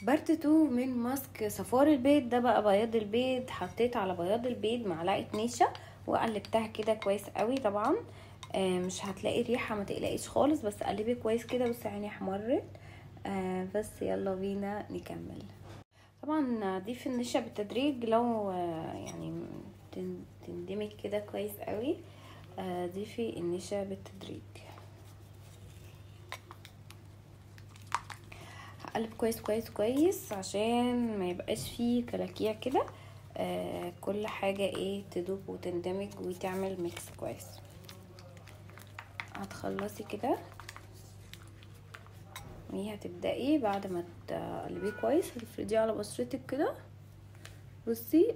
بارت 2 من ماسك صفار البيض. ده بقى بياض البيض. حطيت على بياض البيض معلقه نشا وقلبتها كده كويس قوي. طبعا مش هتلاقي ريحه، ما تقلقيش خالص، بس قلبي كويس كده. بصي عيني احمرت. بس يلا بينا نكمل. طبعا ضيف النشا بالتدريج، لو يعني تندمج كده كويس قوي. ضيفي النشا بالتدريج. هقلب كويس كويس كويس عشان ما يبقاش فيه كلاكيع كده. كل حاجة تدوب وتندمج وتعمل ميكس كويس. هتخلصي كده هتبدأي بعد ما تقلبيه كويس هتفرديه على بشرتك كده. بصي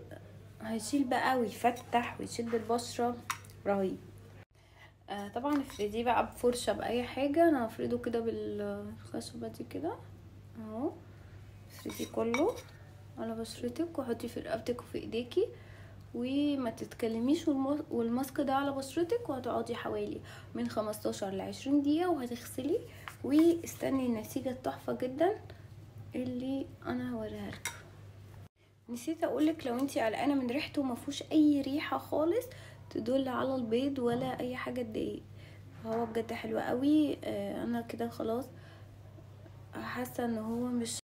هيشيل بقى ويفتح ويشد البشرة رهيب. طبعا افرديه بقى بفرشة باي حاجة. انا هفرده كده بالخشبة دي كده اهو. افرديه كله على بشرتك وحطي في رقبتك وفي ايديكي وما تتكلميش، والماسك ده على بشرتك. وهتقعدي حوالي من 15 ل 20 دقيقة وهتغسلي واستني النتيجة التحفة جدا اللي انا هوريها لكم. نسيت اقولك، لو انتي قلقانه من ريحته مفهوش اي ريحه خالص تدل على البيض ولا اي حاجه تضايق. هو بجد حلو قوي. انا كده خلاص حاسه ان هو مش